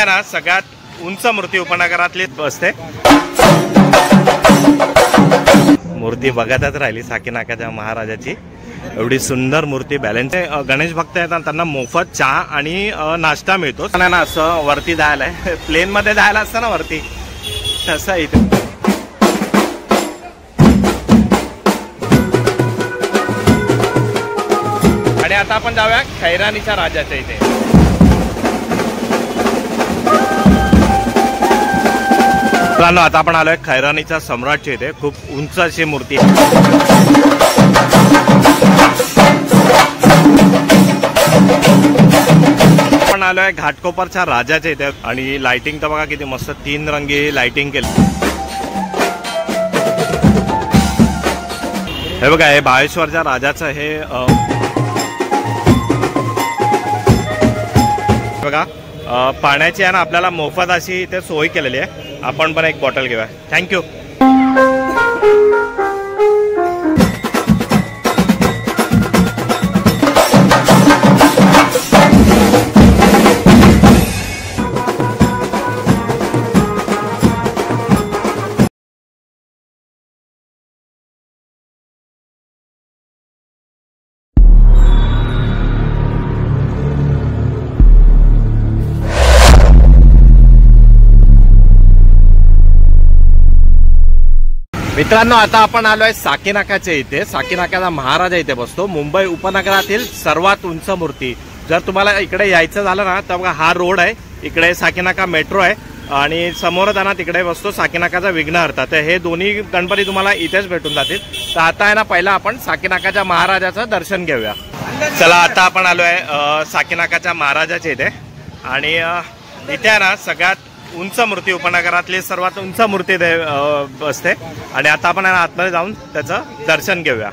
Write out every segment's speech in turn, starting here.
आहे ना सगळ्यात उंच मूर्ती उपनगरातली असते। मूर्ती बघतच राहिली साकीनाकाच्या महाराजाची, एवढी सुंदर मूर्ती बॅलन्स आहे। गणेश भक्त आहेत त्यांना मोफत चहा आणि नाश्ता मिळतो ना। असं वरती जायला आहे, प्लेन मध्ये जायला असतं ना वरती, तसं इथे। आणि आता आपण जाऊया खैरानीच्या राजाच्या इथे। आता आपण आलोय खैरानीच्या सम्राटच्या इथे, खूप उंच अशी मूर्ती आहे। आपण आलोय घाटकोपरच्या राजाच्या इथे आणि लाइटिंग तर बघा किती मस्त, 3 रंगी लाइटिंग केली। हे बघा, हे बाळेश्वरच्या राजाचं हे बघा, पाण्याची आहे ना आपल्याला मोफत अशी इथे सोय केलेली आहे। आपण पण एक बॉटल घेऊया, थँक्यू। मित्रांनो, आता आपण आलोय साकीनाकाच्या इथे। साकीनाकाचा महाराजा इथे बसतो। मुंबई उपनगरातील सर्वात उंच मूर्ती। जर तुम्हाला इकडे यायचं झालं ना तर बघा, हा रोड आहे, इकडे साकीनाका मेट्रो आहे आणि समोर जाणार तिकडे बसतो साकीनाकाचा विघ्नहर्ता। तर हे दोन्ही गणपती तुम्हाला इथेच भेटून जातील। तर आता आहे ना, पहिला आपण साकीनाकाच्या महाराजाचं दर्शन घेऊया। चला, आता आपण आलोय साकीनाकाच्या महाराजाच्या इथे आणि इथे आहे ना सगळ्यात उंच मूर्ती उपनगरातली सर्वात उंच मूर्ती असते आणि आता आपण आतमध्ये जाऊन त्याचं दर्शन घेऊया।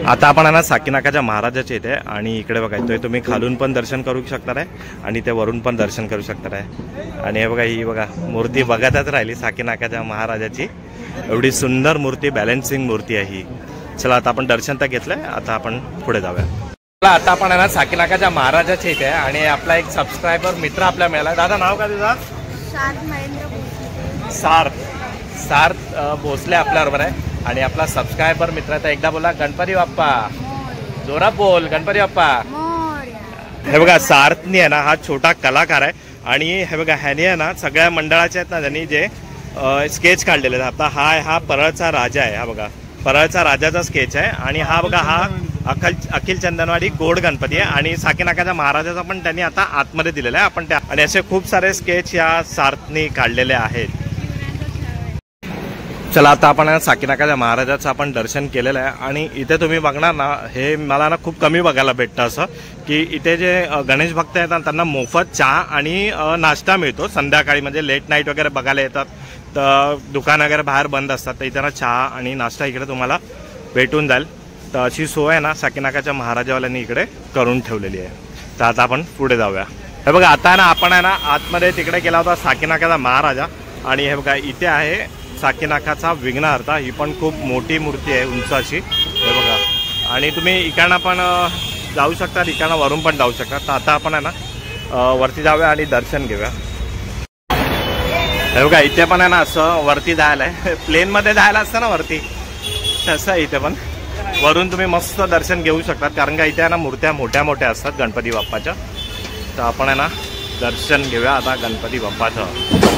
आता आपण ना साकीनाकाच्या महाराजाच्या इथे आणि इकडे बघायचोय तुम्ही खालून पण दर्शन करू शकणार आहे आणि ते वरून पण दर्शन करू शकणार आहे। आणि हे बघा, ही बघा मूर्ती बघतच राहिली साकीनाकाच्या महाराजाची, एवढी सुंदर मूर्ती, बॅलन्सिंग मूर्ती आहे ही। चला, आता आपण दर्शन तर घेतलंय, आता आपण पुढे जाऊया। चला, आता आपण ना साकीनाकाच्या महाराजाच्या इथे आणि आपला एक सबस्क्रायबर मित्र आपल्याला मिळाला। दादा, नाव काय तुझा? सार्थ भोसले आपल्याबरोबर आहे आणि आपला सबस्क्रायबर मित्र। तर एकदा बोला गणपती बाप्पा, जोरात बोल, गणपती बाप्पा। हे बघा, सार्थनी आहे ना हा छोटा कलाकार आहे आणि हे बघा, ह्याने आहे ना सगळ्या मंडळाचे आहेत ना त्यांनी जे स्केच काढलेले आहेत। आता हा परळचा राजा आहे, हा बघा परळचा राजाचा स्केच आहे आणि हा बघा, हा अखिल चंदनवाडी गोड गणपती आहे आणि साकीनाकाच्या महाराजाचा पण त्यांनी आता आतमध्ये दिलेला आहे आपण त्या। आणि असे खूप सारे स्केच या सार्थनी काढलेले आहेत। चला, आता आपण साकीनाकाच्या महाराजाचं आपण दर्शन केलेलं आहे आणि इथे तुम्ही बघणार ना, हे मला ना खूप कमी बघायला भेटतं असं की इथे जे गणेश भक्त आहेत त्यांना मोफत चहा आणि नाश्ता मिळतो संध्याकाळी, म्हणजे लेट नाईट वगैरे बघायला येतात तर दुकान वगैरे बाहेर बंद असतात तर इथे ना चहा आणि नाश्ता इकडे तुम्हाला भेटून जाईल। तर अशी सोय आहे ना साकीनाकाच्या महाराजावाल्यांनी इकडे करून ठेवलेली आहे। तर आता आपण पुढे जाऊया। हे बघा, आता आहे ना आपण आहे ना आतमध्ये तिकडे गेला होता साकीनाकाचा महाराजा आणि हे बघा इथे आहे साकीनाकाचा विघ्नहर्ता। ही पण खूप मोठी मूर्ती आहे, उंच अशी, हे बघा। आणि तुम्ही इकडनं पण जाऊ शकता, इकडनं वरून पण जाऊ शकता। तर आता आपण आहे ना वरती जाऊया आणि दर्शन घेऊया। हे बघा इथे पण आहे ना असं वरती जायला आहे, प्लेनमध्ये जायला असतं ना वरती, तसं आहे इथे पण. वरून तुम्ही मस्त दर्शन घेऊ शकतात, कारण का इथे आहे ना मूर्त्या मोठ्या मोठ्या असतात गणपती बाप्पाच्या. तर आपण आहे ना दर्शन घेऊया आता गणपती बाप्पाचं.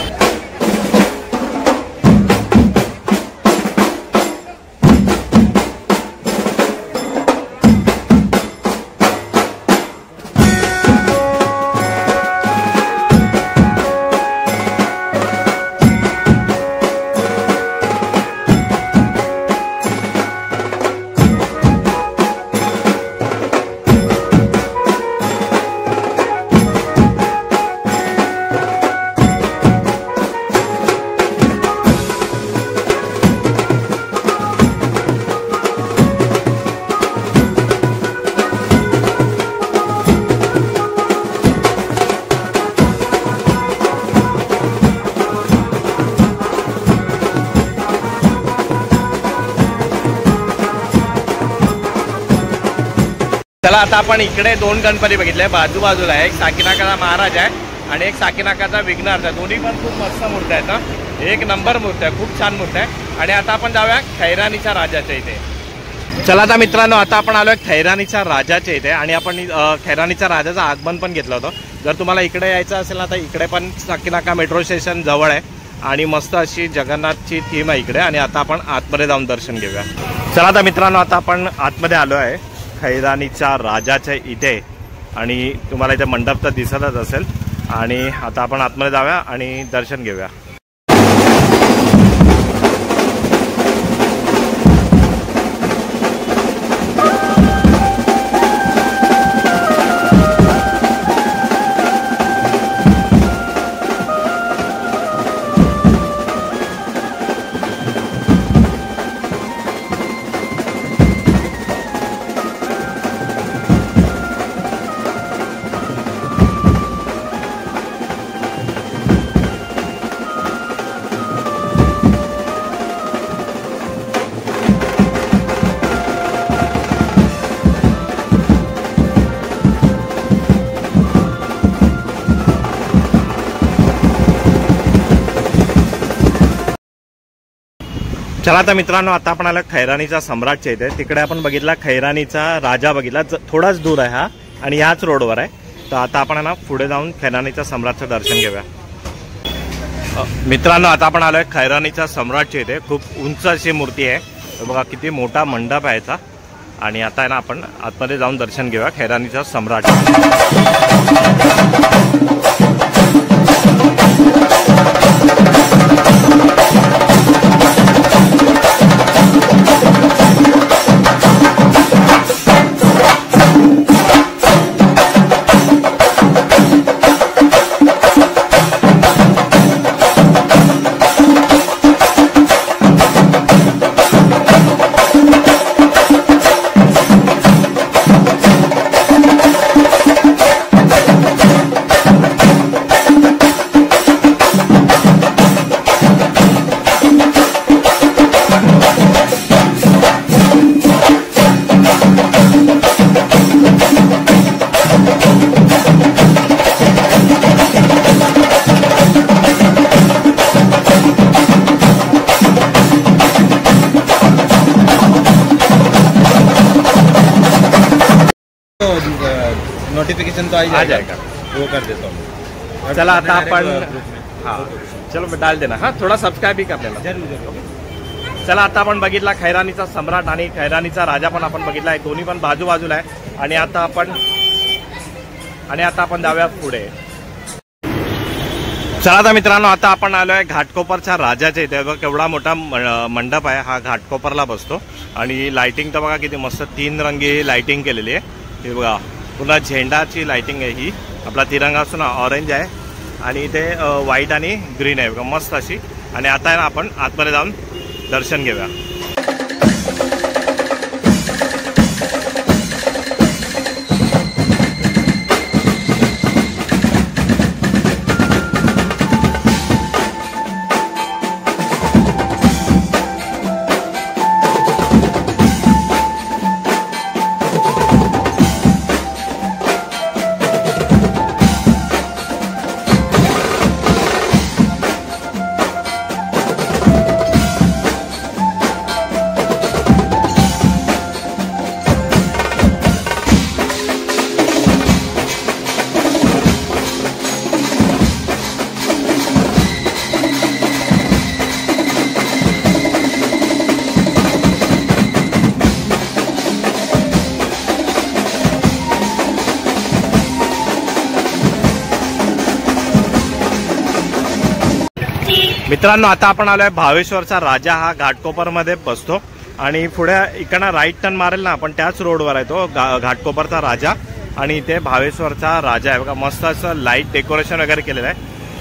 चला आता आपण इकडे दोन गणपती बघितले बाजूबाजूला आहे. एक साकीनाकाचा महाराज आहे आणि एक साकीनाकाचा विघ्नहर्ता आहे. दोन्ही पण खूप मस्त मूर्ती आहेत ना, एक नंबर मूर्ती आहे, खूप छान मूर्ती आहे. आणि आता आपण जाऊया खैरानीच्या राजाच्या इथे. चला आता मित्रांनो, आता आपण आलोय खैरानीच्या राजाच्या इथे आणि आपण खैरानीच्या राजाचं आगमन पण घेतलं होतं. जर तुम्हाला इकडे यायचं असेल ना तर इकडे पण साकीनाका मेट्रो स्टेशन जवळ आहे आणि मस्त अशी जगन्नाथची थीम आहे इकडे. आणि आता आपण आतमध्ये जाऊन दर्शन घेऊया. चला आता मित्रांनो, आता आपण आतमध्ये आलो आहे खैरानीच्या राजाच्या इथे आणि तुम्हाला इथे मंडप तर दिसतच असेल. आणि आता आपण आतमध्ये जाऊया आणि दर्शन घेऊया. चला आता मित्रांनो, आता आपण आला खैरानीचा सम्राटच्या इथे. तिकडे आपण बघितला खैरानीचा राजा बघितला, थोडाच दूर आहे हा आणि ह्याच रोडवर आहे. तर आता आपण ना पुढे जाऊन खैरानीच्या सम्राटचं दर्शन घेऊया. मित्रांनो, आता आपण आलोय खैरानीच्या सम्राटच्या इथे. खूप उंच अशी मूर्ती आहे बघा, किती मोठा मंडप आहे याचा. आणि आता आहे ना आपण आतमध्ये जाऊन दर्शन घेऊया खैरानीचा सम्राट. नोटिफिकेशन तो आ जाएगा, वो कर देता हूँ. चला आता आपण, हाँ चलो डाल देना, हाँ थोड़ा सब्सक्राइब भी कर लेना. चला आता आपण बघितला खैरानीचा सम्राट आणि खैरानीचा राजा पण आपण बघितला आहे. दोन्ही पण बाजूबाजूला आहे. आणि आता आपण जाऊया पुढे. चला आता मित्रांनो, आता आपण आलोय घाटकोपरच्या राजाच्या इथे. बघा केवढा मोठा मंडप आहे हा, घाटकोपरला बसतो. आणि लाइटिंग तर बघा किती मस्त 3 रंगी लाइटिंग केलेली आहे. हे बघा पुन्हा झेंडाची लाइटिंग आहे ही. आपला तिरंगा असतो ना, ऑरेंज आहे आणि इथे व्हाईट आणि ग्रीन आहे बघा, मस्त अशी. आणि आता आहे ना आपण आतमध्ये जाऊन दर्शन घेऊया. मित्रांनो आता आपण आलोय भावेश्वरचा राजा. हा घाटकोपरमध्ये बसतो आणि पुढे इकडनं राईट टर्न मारेल ना आपण त्याच रोडवर आहे तो घाटकोपरचा राजा. आणि इथे भावेश्वरचा राजा आहे बघा. मस्त असं लाईट डेकोरेशन वगैरे केलेलं आहे.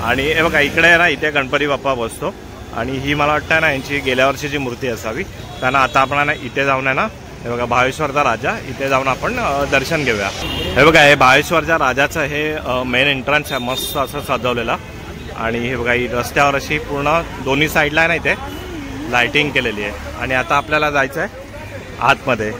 आणि हे बघा इकडे आहे ना इथे गणपती बाप्पा बसतो. आणि ही मला वाटतं ना यांची गेल्या वर्षीची मूर्ती असावी. त्यांना आता आपण ना इथे जाऊन आहे ना हे बघा भावेश्वरचा राजा इथे जाऊन आपण दर्शन घेऊया. हे बघा हे भावेश्वरच्या राजाचं हे मेन एंट्रन्स आहे. मस्त असं सजवलेलं. आणि हे बघा ही रस्त्यावर अशी पूर्ण दोन्ही साईडला आहे ना इथे लाइटिंग केलेली आहे. आणि आता आपल्याला जायचं आहे आतमध्ये.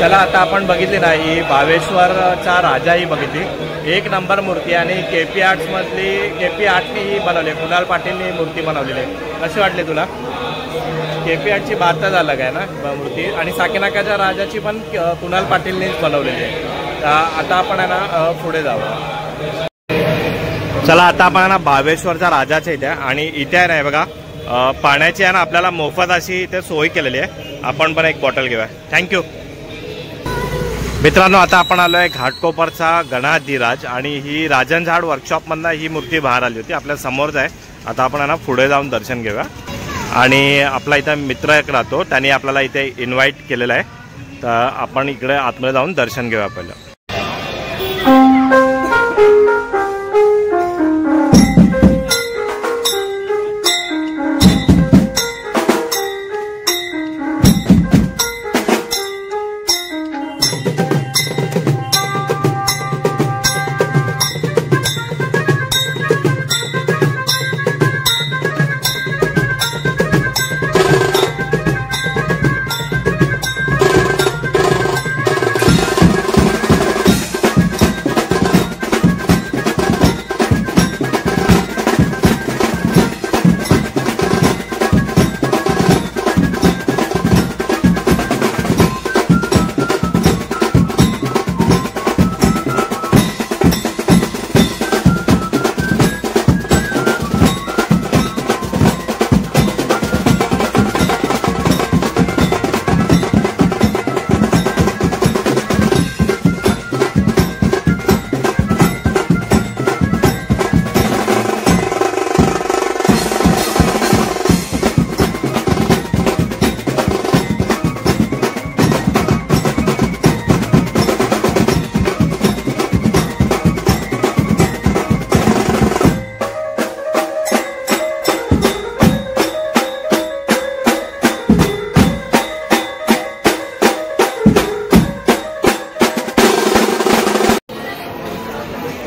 चला आता आपण बघितली ना ही भावेश्वरचा राजा ही बघितली. एक नंबर मूर्ती. आणि KP आर्ट्स मधली KP आर्टनी ही बनवली. कुणाल पाटीलनी मूर्ती बनवलेली आहे. कशी वाटली तुला? KP आर्टची बातच अलग आहे ना मूर्ती. आणि साकेनाकाच्या राजाची पण कुणाल पाटीलनीच बनवलेली आहे. आता आपण आहे ना पुढे जाऊ. चला आता आपण ना भावेश्वरच्या राजाच्या इथे. आणि इथे आहे ना बघा पाण्याची आहे ना आपल्याला मोफत अशी इथे सोय केलेली आहे. आपण पण एक बॉटल घेऊया. थँक्यू. मित्रांनो आता आपण आलोय घाटकोपरचा गणाधिराज. आणि ही राजन झाड वर्कशॉपमधनं ही मूर्ती बाहेर आली होती. आपल्या समोरच आहे. आता आपण ना पुढे जाऊन दर्शन घेऊया. आणि आपला इथं मित्र एक राहतो त्यांनी आपल्याला इथे इन्व्हाइट केलेलं आहे. तर आपण इकडे आतमध्ये जाऊन दर्शन घेऊया पहिलं.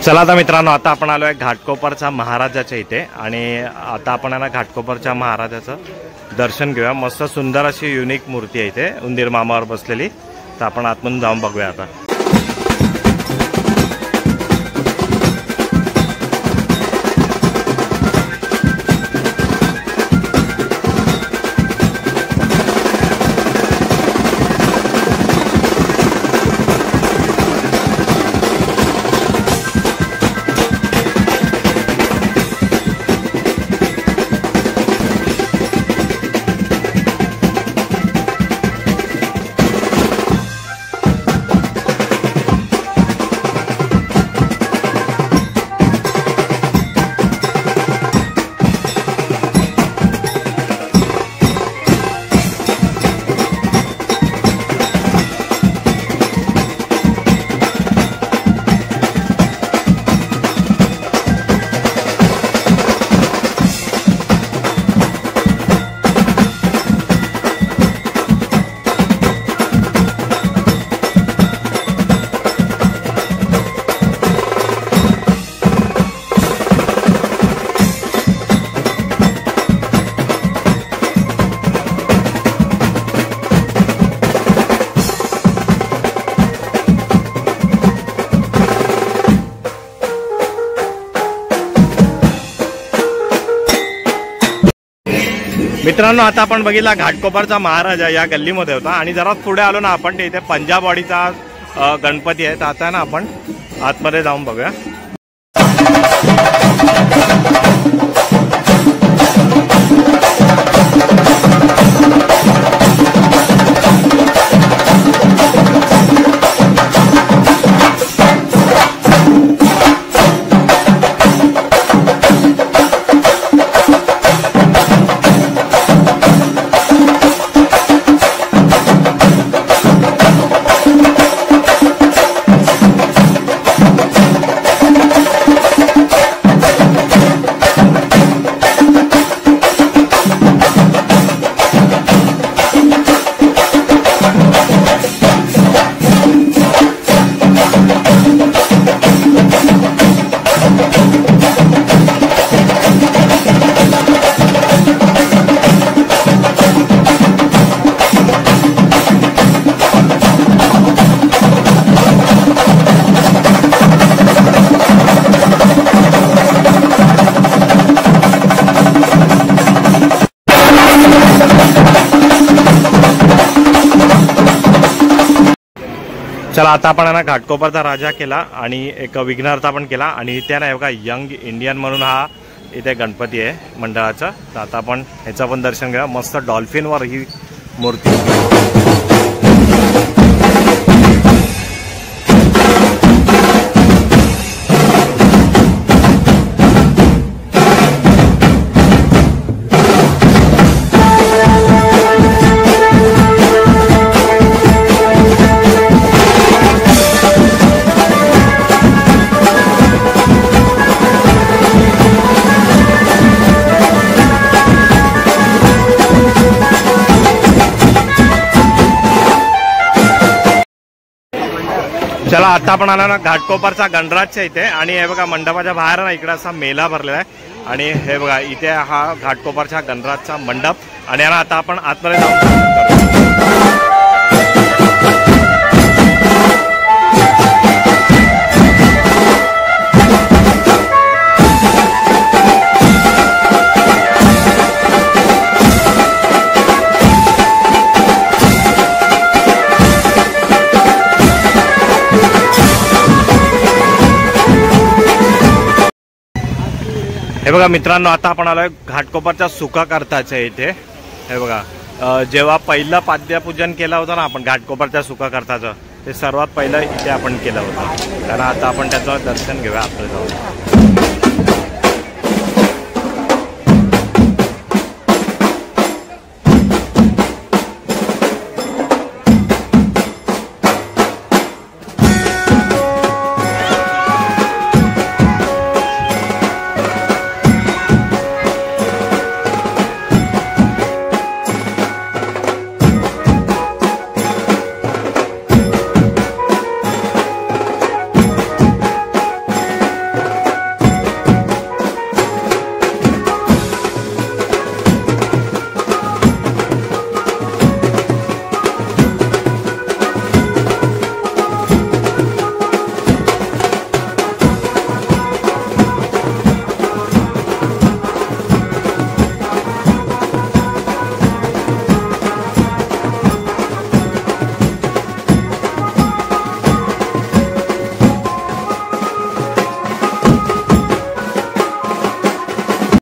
चला आता मित्रांनो आता आपण आलोय घाटकोपरच्या महाराजाच्या इथे. आणि आता आपण ना घाटकोपरच्या महाराजाचं दर्शन घेऊया. मस्त सुंदर अशी युनिक मूर्ती आहे इथे उंदीर मामावर बसलेली. तर आपण आतमधून जाऊन बघूया आता. मित्रांनो, आता आपण बघितला घाटकोपरचा महाराजा या गल्लीमध्ये होता आणि जरा पुढे आलो ना आपण, ते इथे पंजाबवाडीचा गणपती आहे. तर आता ना आपण आतमध्ये जाऊन बघूया. चला, आता आपण ना घाटकोपरचा राजा केला आणि एक विघ्नहर्ता पण केला आणि इथे ना बघा यंग इंडियन म्हणून हा इथे गणपती आहे मंडळाचा. तर आता आपण ह्याचं पण दर्शन घ्या. मस्त डॉल्फिनवर ही मूर्ती. चला, आता आपण आला ना घाटकोपरचा गणराजच्या इथे आणि हे बघा मंडपाच्या बाहेर ना इकडे असा मेला भरलेला आहे आणि हे बघा इथे हा घाटकोपरच्या गणराजचा मंडप आणि आता आपण आतमध्ये जाऊन हे बघा मित्रांनो, आता आपण आलोय घाटकोपरच्या सुखाकर्ताच्या इथे. हे बघा, जेव्हा पहिलं पाद्यपूजन केलं होतं ना आपण घाटकोपरच्या सुखाकर्ताचं, ते सर्वात पहिलं इथे आपण केलं होतं. कारण आता आपण त्याचं दर्शन घेऊया आपलं जाऊन.